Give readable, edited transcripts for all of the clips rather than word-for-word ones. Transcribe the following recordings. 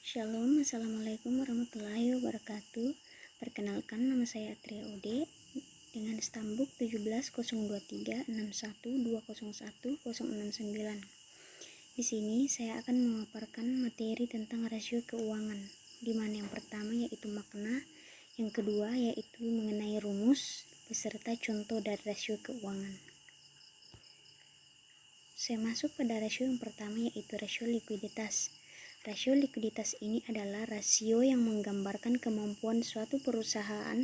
Shalom, Assalamualaikum warahmatullahi wabarakatuh. Perkenalkan, nama saya Atria Ode dengan stambuk 1702361201069. Di sini saya akan memaparkan materi tentang rasio keuangan, di mana yang pertama yaitu makna, yang kedua yaitu mengenai rumus beserta contoh dari rasio keuangan. Saya masuk pada rasio yang pertama yaitu rasio likuiditas. Rasio likuiditas ini adalah rasio yang menggambarkan kemampuan suatu perusahaan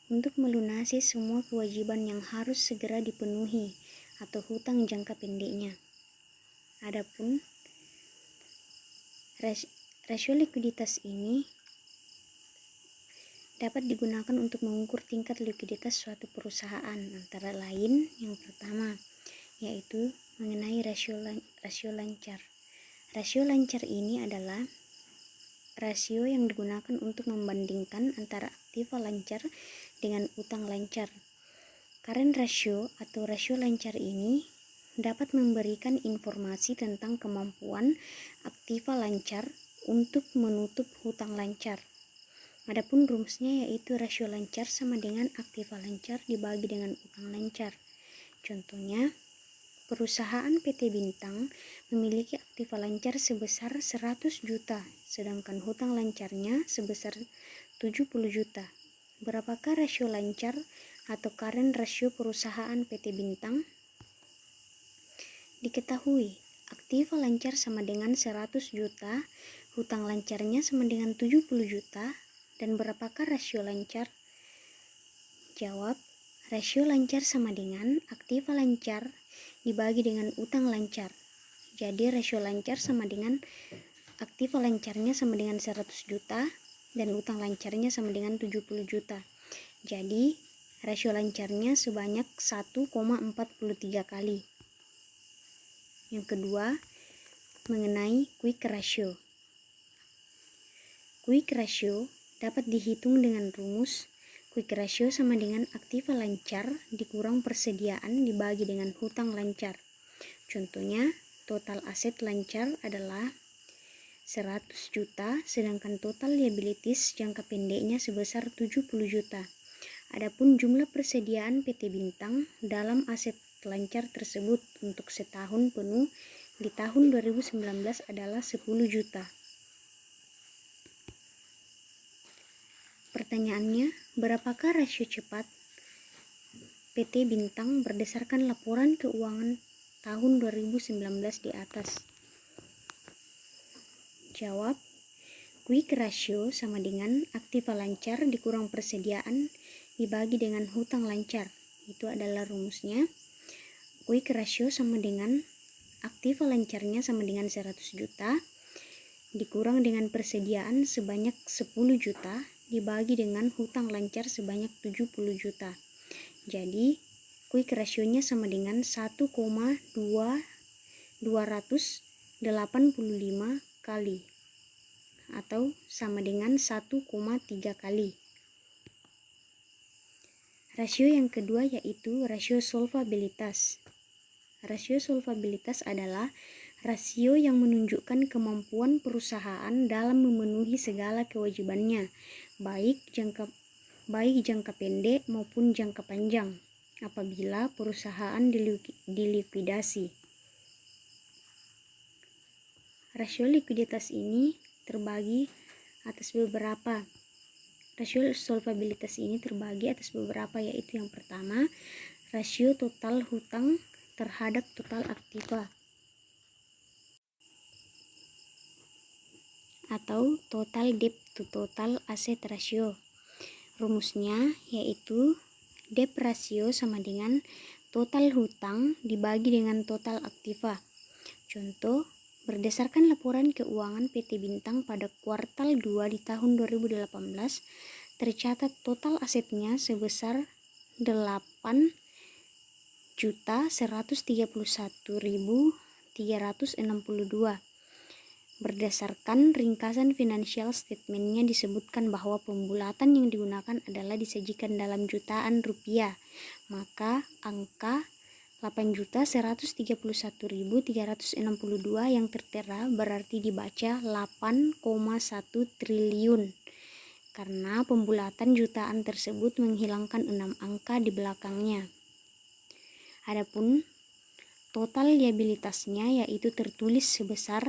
untuk melunasi semua kewajiban yang harus segera dipenuhi atau hutang jangka pendeknya. Adapun rasio likuiditas ini dapat digunakan untuk mengukur tingkat likuiditas suatu perusahaan, antara lain yang pertama yaitu mengenai rasio lancar. Rasio lancar ini adalah rasio yang digunakan untuk membandingkan antara aktiva lancar dengan utang lancar. Current ratio atau rasio lancar ini dapat memberikan informasi tentang kemampuan aktiva lancar untuk menutup hutang lancar. Adapun rumusnya yaitu rasio lancar sama dengan aktiva lancar dibagi dengan utang lancar. Contohnya, perusahaan PT Bintang memiliki aktiva lancar sebesar 100 juta, sedangkan hutang lancarnya sebesar 70 juta. Berapakah rasio lancar atau current ratio perusahaan PT Bintang? Diketahui, aktiva lancar sama dengan 100 juta, hutang lancarnya sama dengan 70 juta, dan berapakah rasio lancar? Jawab, rasio lancar sama dengan aktiva lancar dibagi dengan utang lancar. Jadi rasio lancar sama dengan aktiva lancarnya sama dengan 100 juta dan utang lancarnya sama dengan 70 juta. Jadi rasio lancarnya sebanyak 1,43 kali. Yang kedua, mengenai quick ratio. Quick ratio dapat dihitung dengan rumus quick ratio sama dengan aktiva lancar dikurang persediaan dibagi dengan hutang lancar. Contohnya, total aset lancar adalah 100 juta, sedangkan total liabilities jangka pendeknya sebesar 70 juta. Adapun jumlah persediaan PT Bintang dalam aset lancar tersebut untuk setahun penuh di tahun 2019 adalah 10 juta. Pertanyaannya, berapakah rasio cepat PT Bintang berdasarkan laporan keuangan tahun 2019 di atas? Jawab, quick ratio sama dengan aktiva lancar dikurang persediaan dibagi dengan hutang lancar. Itu adalah rumusnya. Quick ratio sama dengan aktiva lancarnya sama dengan 100 juta dikurang dengan persediaan sebanyak 10 juta dibagi dengan hutang lancar sebanyak 70 juta. Jadi, quick ratio-nya sama dengan 1,285 kali atau sama dengan 1,3 kali. Rasio yang kedua yaitu rasio solvabilitas. Rasio solvabilitas adalah rasio yang menunjukkan kemampuan perusahaan dalam memenuhi segala kewajibannya, baik jangka pendek maupun jangka panjang, apabila perusahaan dilikuidasi. Rasio likuiditas ini terbagi atas beberapa. Rasio solvabilitas ini terbagi atas beberapa, yaitu yang pertama, rasio total hutang terhadap total aktiva atau total debt to total asset ratio. Rumusnya yaitu debt ratio sama dengan total hutang dibagi dengan total aktiva. Contoh, berdasarkan laporan keuangan PT Bintang pada kuartal 2 di tahun 2018, tercatat total asetnya sebesar 8.131.362. Berdasarkan ringkasan financial statement-nya disebutkan bahwa pembulatan yang digunakan adalah disajikan dalam jutaan rupiah, maka angka 8.131.362 yang tertera berarti dibaca 8,1 triliun. Karena pembulatan jutaan tersebut menghilangkan 6 angka di belakangnya. Adapun total liabilitasnya yaitu tertulis sebesar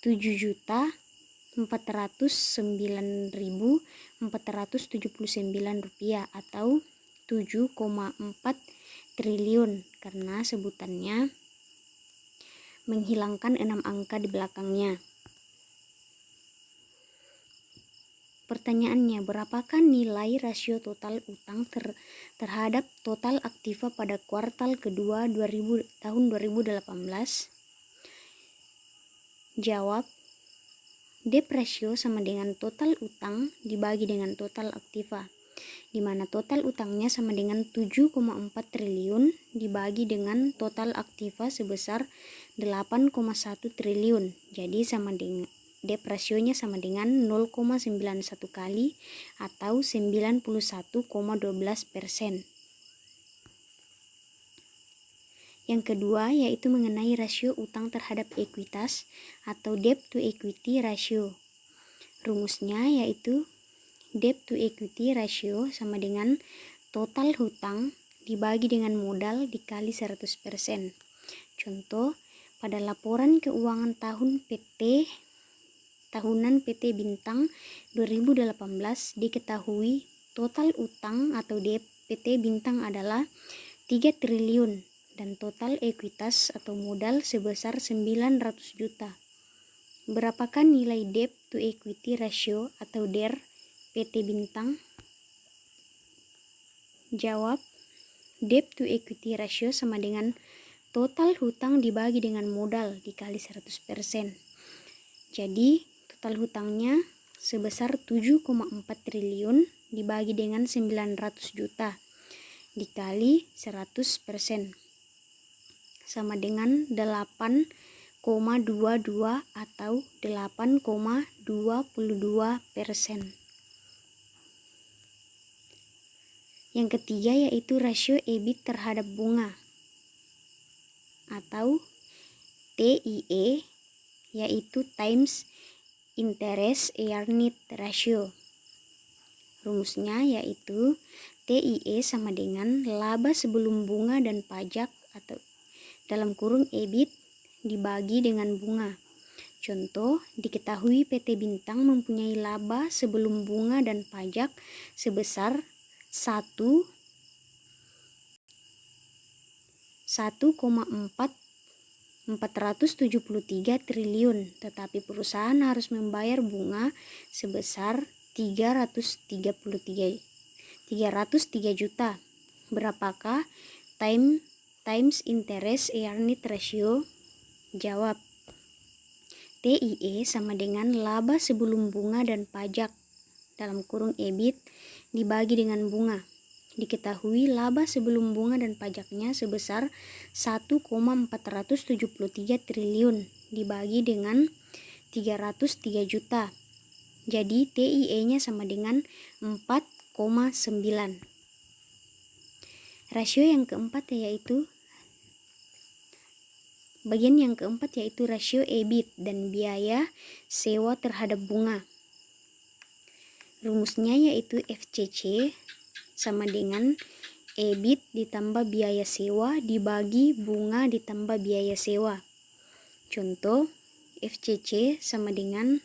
7.409.479 rupiah atau 7,4 triliun karena sebutannya menghilangkan 6 angka di belakangnya. Pertanyaannya, berapakah nilai rasio total utang terhadap total aktiva pada kuartal kedua tahun 2018? Jawab, debt ratio sama dengan total utang dibagi dengan total aktiva, di mana total utangnya sama dengan 7,4 triliun dibagi dengan total aktiva sebesar 8,1 triliun. Jadi sama dengan debt rasionya sama dengan 0,91 kali atau 91,12%. Yang kedua yaitu mengenai rasio utang terhadap ekuitas atau debt to equity ratio. Rumusnya yaitu debt to equity ratio sama dengan total hutang dibagi dengan modal dikali 100%. Contoh, pada laporan keuangan tahunan PT Bintang 2018 diketahui total utang atau debt PT Bintang adalah 3 triliun dan total ekuitas atau modal sebesar 900 juta. Berapakah nilai debt to equity ratio atau DER PT Bintang? Jawab, debt to equity ratio sama dengan total hutang dibagi dengan modal dikali 100%. Jadi total hutangnya sebesar 7,4 triliun dibagi dengan 900 juta dikali 100% sama dengan 8,22 atau 8,22%. Yang ketiga yaitu rasio EBIT terhadap bunga atau TIE, yaitu times interest earned ratio. Rumusnya yaitu TIE sama dengan laba sebelum bunga dan pajak atau dalam kurung EBIT dibagi dengan bunga. Contoh, diketahui PT Bintang mempunyai laba sebelum bunga dan pajak sebesar 1,473 triliun, tetapi perusahaan harus membayar bunga sebesar 303 juta. Berapakah times interest earned ratio? Jawab, TIE sama dengan laba sebelum bunga dan pajak dalam kurung EBIT dibagi dengan bunga. Diketahui laba sebelum bunga dan pajaknya sebesar 1,473 triliun dibagi dengan 303 juta. Jadi TIE-nya sama dengan 4,9. Rasio yang keempat yaitu rasio EBIT dan biaya sewa terhadap bunga. Rumusnya yaitu FCC sama dengan EBIT ditambah biaya sewa dibagi bunga ditambah biaya sewa. Contoh, FCC sama dengan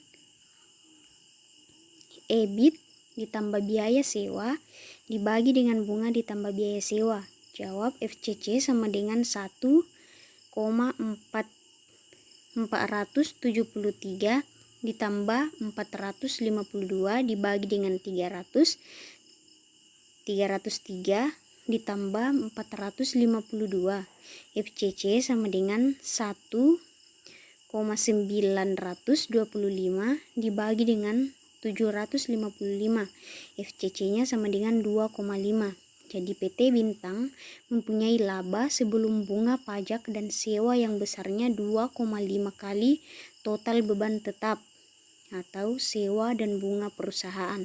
EBIT ditambah biaya sewa dibagi dengan bunga ditambah biaya sewa. Jawab, FCC sama dengan 1,473 ditambah 452 dibagi dengan 303 ditambah 452. FCC sama dengan 1,925 dibagi dengan 755. FCC-nya sama dengan 2,5. Jadi PT Bintang mempunyai laba sebelum bunga, pajak, dan sewa yang besarnya 2,5 kali total beban tetap atau sewa dan bunga perusahaan.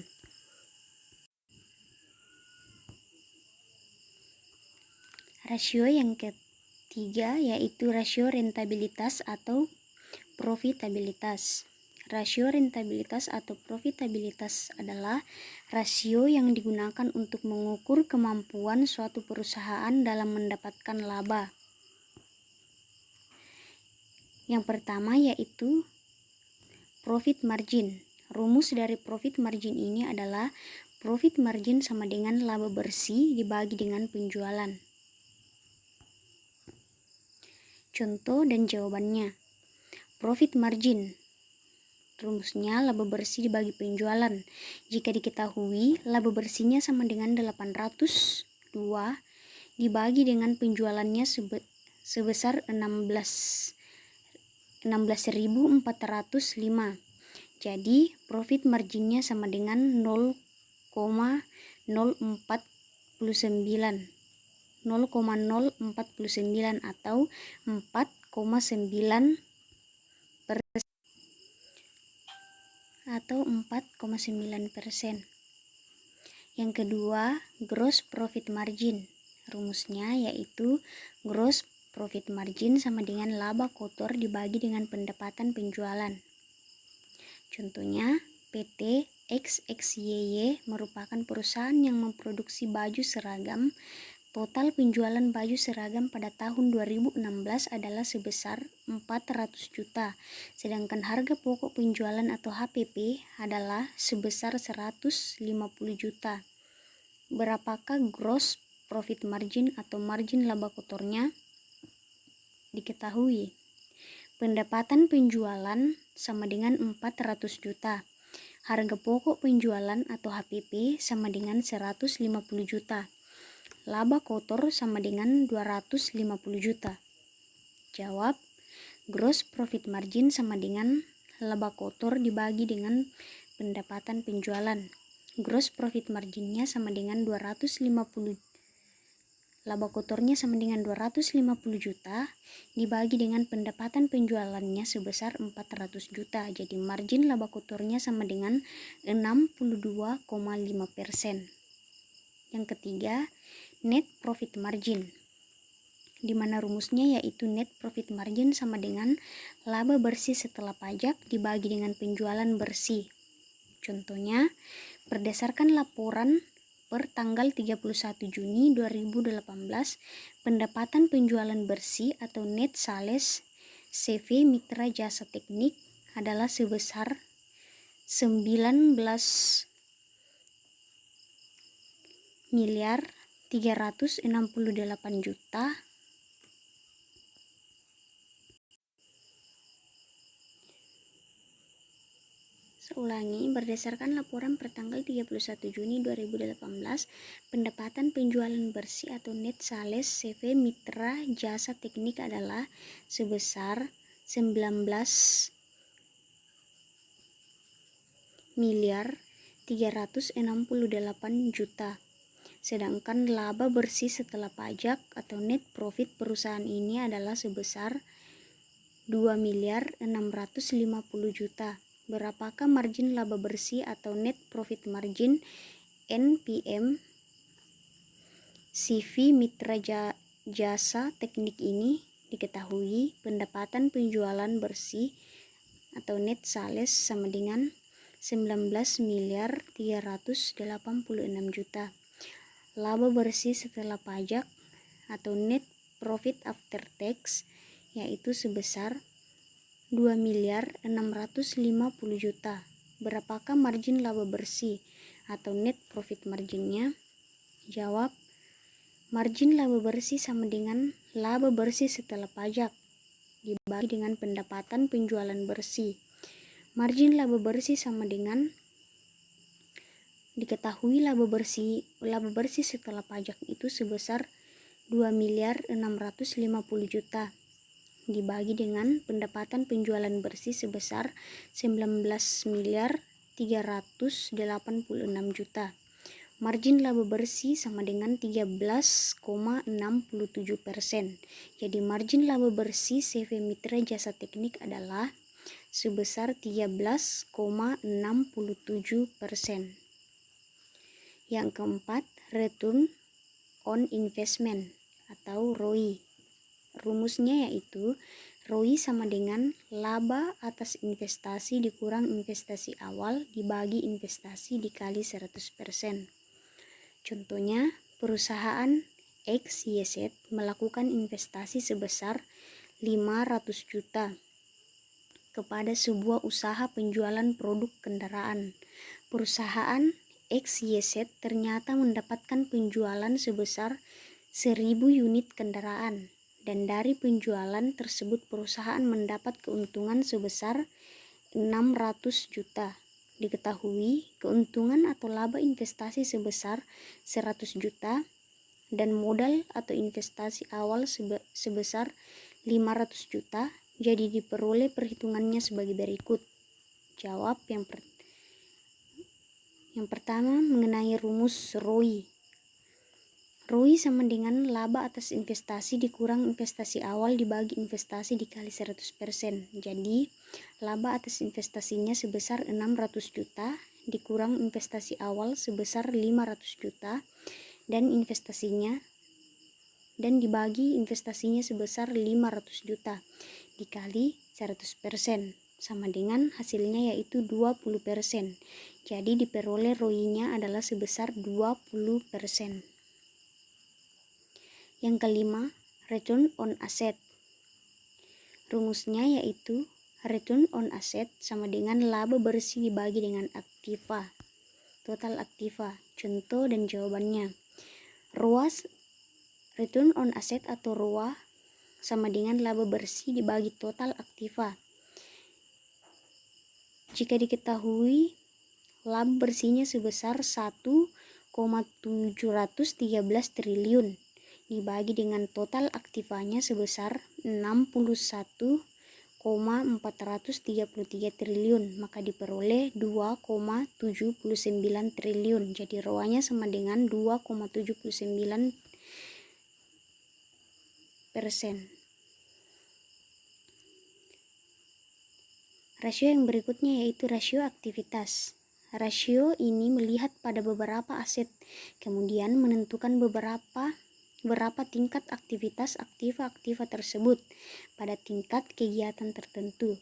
Rasio yang ketiga yaitu rasio rentabilitas atau profitabilitas. Rasio rentabilitas atau profitabilitas adalah rasio yang digunakan untuk mengukur kemampuan suatu perusahaan dalam mendapatkan laba. Yang pertama yaitu profit margin. Rumus dari profit margin ini adalah profit margin sama dengan laba bersih dibagi dengan penjualan. Contoh dan jawabannya. Profit margin, rumusnya laba bersih dibagi penjualan. Jika diketahui laba bersihnya sama dengan 802 dibagi dengan penjualannya sebesar 16.405. Jadi profit marginnya sama dengan 0,049 atau 4,9% atau 4,9%. Yang kedua, gross profit margin. Rumusnya yaitu gross profit margin sama dengan laba kotor dibagi dengan pendapatan penjualan. Contohnya, PT XXYY merupakan perusahaan yang memproduksi baju seragam. Total penjualan baju seragam pada tahun 2016 adalah sebesar 400 juta, sedangkan harga pokok penjualan atau HPP adalah sebesar 150 juta. Berapakah gross profit margin atau margin laba kotornya? Diketahui. Pendapatan penjualan sama dengan 400 juta. Harga pokok penjualan atau HPP sama dengan 150 juta. Laba kotor sama dengan 250 juta. Jawab, gross profit margin sama dengan laba kotor dibagi dengan pendapatan penjualan. Gross profit marginnya sama dengan 250. Laba kotornya sama dengan 250 juta dibagi dengan pendapatan penjualannya sebesar 400 juta. Jadi margin laba kotornya sama dengan 62,5%. Yang ketiga, net profit margin, di mana rumusnya yaitu net profit margin sama dengan laba bersih setelah pajak dibagi dengan penjualan bersih. Contohnya, berdasarkan laporan per tanggal 31 Juni 2018, pendapatan penjualan bersih atau net sales CV Mitra Jasa Teknik adalah sebesar 19.368 juta berdasarkan laporan per tanggal 31 Juni 2018, pendapatan penjualan bersih atau net sales CV Mitra Jasa Teknik adalah sebesar 19.368 juta. Sedangkan laba bersih setelah pajak atau net profit perusahaan ini adalah sebesar 2.650 juta. Berapakah margin laba bersih atau net profit margin NPM CV Mitra Jasa Teknik ini? Diketahui pendapatan penjualan bersih atau net sales sama dengan 19.386 juta. Laba bersih setelah pajak atau net profit after tax yaitu sebesar 2.650 juta. Berapakah margin laba bersih atau net profit marginnya? Jawab, margin laba bersih sama dengan laba bersih setelah pajak dibagi dengan pendapatan penjualan bersih. Margin laba bersih sama dengan, diketahui laba bersih setelah pajak itu sebesar 2.650 juta dibagi dengan pendapatan penjualan bersih sebesar 19.386 juta. Margin laba bersih sama dengan 13,67%. Jadi margin laba bersih CV Mitra Jasa Teknik adalah sebesar 13,67%. Yang keempat, return on investment. atau ROI. Rumusnya yaitu ROI sama dengan laba atas investasi dikurang investasi awal dibagi investasi dikali 100%. Contohnya, perusahaan XYZ melakukan investasi sebesar 500 juta kepada sebuah usaha penjualan produk kendaraan. Perusahaan XYZ ternyata mendapatkan penjualan sebesar 1000 unit kendaraan, dan dari penjualan tersebut perusahaan mendapat keuntungan sebesar 600 juta. Diketahui keuntungan atau laba investasi sebesar 100 juta dan modal atau investasi awal sebesar 500 juta, jadi diperoleh perhitungannya sebagai berikut. Jawab yang pertama mengenai rumus ROI. ROI sama dengan laba atas investasi dikurang investasi awal dibagi investasi dikali 100%. Jadi, laba atas investasinya sebesar 600 juta dikurang investasi awal sebesar 500 juta dan dibagi investasinya sebesar 500 juta dikali 100% sama dengan hasilnya yaitu 20%. Jadi diperoleh ROI-nya adalah sebesar 20%. Yang kelima, return on asset. Rumusnya yaitu return on asset sama dengan laba bersih dibagi dengan aktiva, total aktiva. Contoh dan jawabannya. ROAS, return on asset atau ROA sama dengan laba bersih dibagi total aktiva. Jika diketahui laba bersihnya sebesar 1,713 triliun dibagi dengan total aktivanya sebesar 61,433 triliun, maka diperoleh 2,79 triliun. Jadi ROA-nya sama dengan 2,79%. Rasio yang berikutnya yaitu rasio aktivitas. Rasio ini melihat pada beberapa aset, kemudian menentukan berapa tingkat aktivitas aktiva tersebut pada tingkat kegiatan tertentu.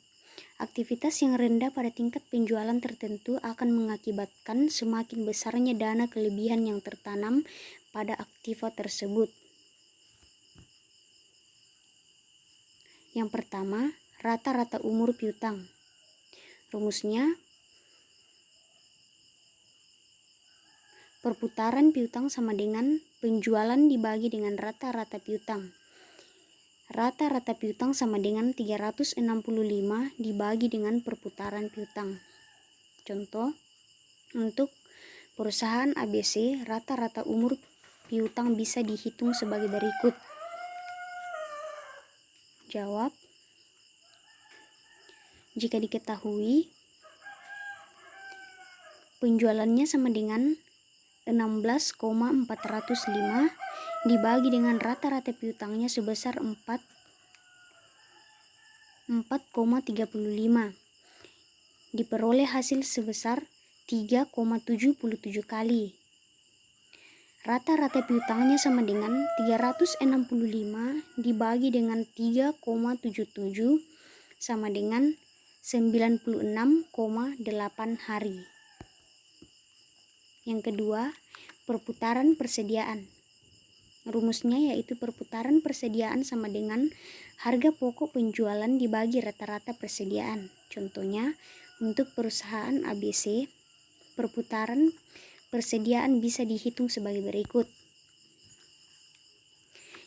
Aktivitas yang rendah pada tingkat penjualan tertentu akan mengakibatkan semakin besarnya dana kelebihan yang tertanam pada aktiva tersebut. Yang pertama, rata-rata umur piutang. Rumusnya, perputaran piutang sama dengan penjualan dibagi dengan rata-rata piutang. Rata-rata piutang sama dengan 365 dibagi dengan perputaran piutang. Contoh, untuk perusahaan ABC, rata-rata umur piutang bisa dihitung sebagai berikut. Jawab. Jika diketahui penjualannya sama dengan 16,405 dibagi dengan rata-rata piutangnya sebesar 4,35, diperoleh hasil sebesar 3,77 kali. Rata-rata piutangnya sama dengan 365 dibagi dengan 3,77 sama dengan 96,8 hari. Yang kedua, perputaran persediaan. Rumusnya yaitu perputaran persediaan sama dengan harga pokok penjualan dibagi rata-rata persediaan. Contohnya, untuk perusahaan ABC, perputaran persediaan bisa dihitung sebagai berikut.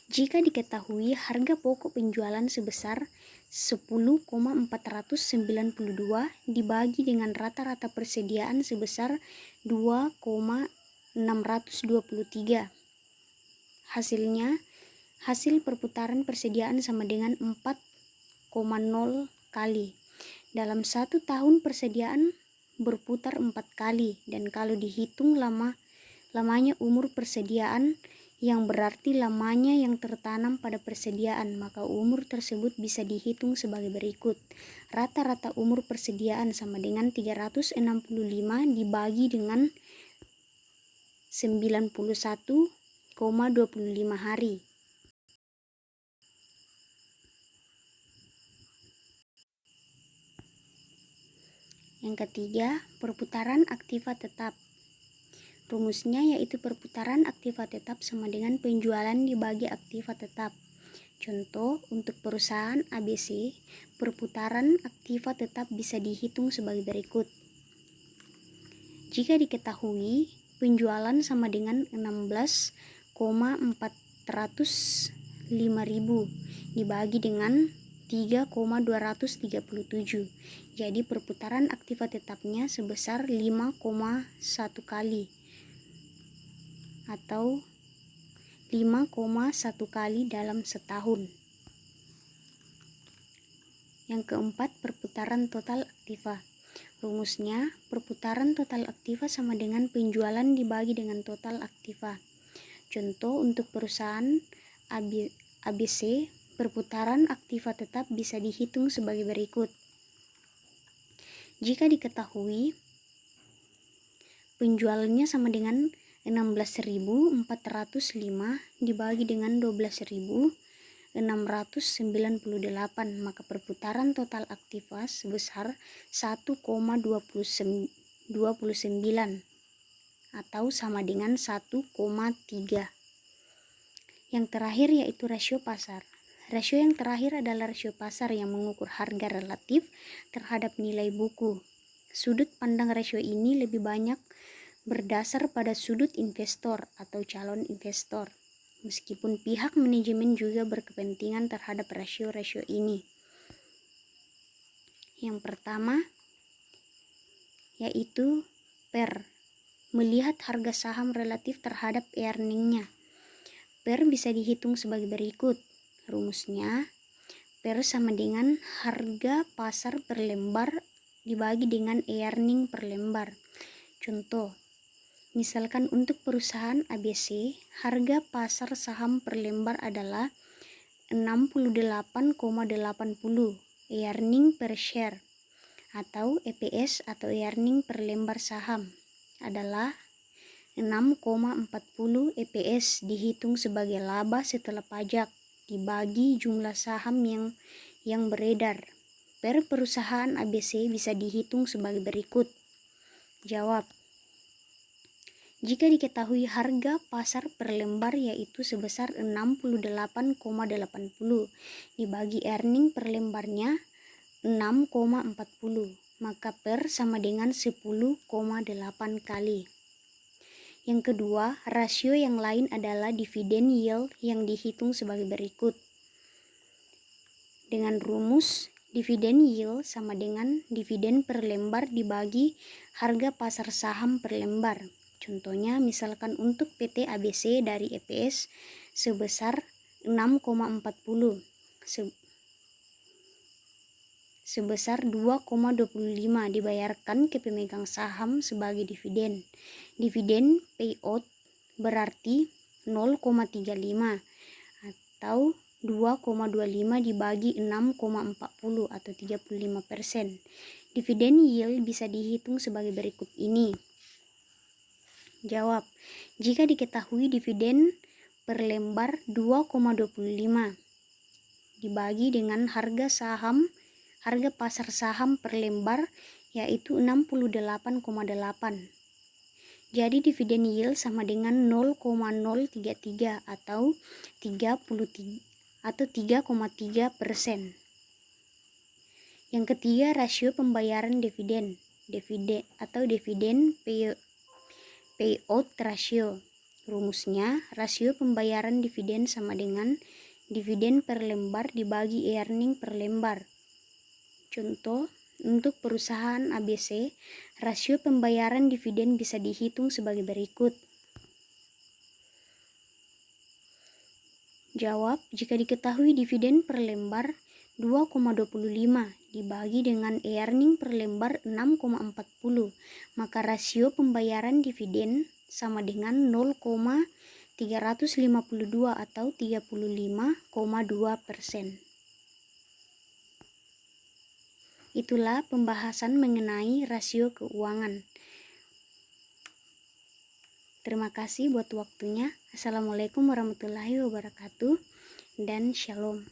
Jika diketahui harga pokok penjualan sebesar 10,492 dibagi dengan rata-rata persediaan sebesar 2,623. Hasilnya, hasil perputaran persediaan sama dengan 4,0 kali. Dalam 1 tahun persediaan berputar 4 kali, dan kalau dihitung lamanya umur persediaan yang berarti lamanya yang tertanam pada persediaan, maka umur tersebut bisa dihitung sebagai berikut. Rata-rata umur persediaan sama dengan 365 dibagi dengan 91,25 hari. Yang ketiga, perputaran aktiva tetap. Rumusnya yaitu perputaran aktiva tetap sama dengan penjualan dibagi aktiva tetap. Contoh, untuk perusahaan ABC, perputaran aktiva tetap bisa dihitung sebagai berikut. Jika diketahui penjualan sama dengan 16,405.000 dibagi dengan 3,237. Jadi perputaran aktiva tetapnya sebesar 5,1 kali atau 5,1 kali dalam setahun. Yang keempat, perputaran total aktiva. Rumusnya, perputaran total aktiva sama dengan penjualan dibagi dengan total aktiva. Contoh, untuk perusahaan ABC, perputaran aktiva tetap bisa dihitung sebagai berikut. Jika diketahui penjualannya sama dengan 16.405 dibagi dengan 12.698, maka perputaran total aktiva sebesar 1,29 atau sama dengan 1,3. Yang terakhir yaitu rasio pasar. Rasio yang terakhir adalah rasio pasar yang mengukur harga relatif terhadap nilai buku. Sudut pandang rasio ini lebih banyak berdasar pada sudut investor atau calon investor, meskipun pihak manajemen juga berkepentingan terhadap rasio-rasio ini. Yang pertama yaitu PER, melihat harga saham relatif terhadap earningnya. PER bisa dihitung sebagai berikut. Rumusnya, PER sama dengan harga pasar per lembar dibagi dengan earning per lembar. Contoh, misalkan untuk perusahaan ABC, harga pasar saham per lembar adalah 68,80 earning per share, atau EPS atau earning per lembar saham adalah 6,40 EPS dihitung sebagai laba setelah pajak dibagi jumlah saham yang beredar. Per perusahaan ABC bisa dihitung sebagai berikut. Jawab. Jika diketahui harga pasar per lembar yaitu sebesar 68,80 dibagi earning per lembarnya 6,40, maka PER sama dengan 10,8 kali. Yang kedua, rasio yang lain adalah dividen yield yang dihitung sebagai berikut. Dengan rumus, dividen yield sama dengan dividen per lembar dibagi harga pasar saham per lembar. Contohnya, misalkan untuk PT ABC dari EPS sebesar 6,40, sebesar 2,25 dibayarkan ke pemegang saham sebagai dividen. Dividen payout berarti 0,35 atau 2,25 dibagi 6,40 atau 35%. Dividen yield bisa dihitung sebagai berikut ini. Jawab. Jika diketahui dividen per lembar 2,25 dibagi dengan harga pasar saham per lembar yaitu 68,8. Jadi dividen yield sama dengan 0,033 atau 3,3%. Yang ketiga, rasio pembayaran dividen atau dividen payout ratio. Rumusnya, rasio pembayaran dividen sama dengan dividen per lembar dibagi earning per lembar. Contoh, untuk perusahaan ABC, rasio pembayaran dividen bisa dihitung sebagai berikut. Jawab, jika diketahui dividen per lembar 2,25 dibagi dengan earning per lembar 6,40, maka rasio pembayaran dividen sama dengan 0,352 atau 35,2%. Itulah pembahasan mengenai rasio keuangan. Terima kasih buat waktunya. Assalamualaikum warahmatullahi wabarakatuh dan shalom.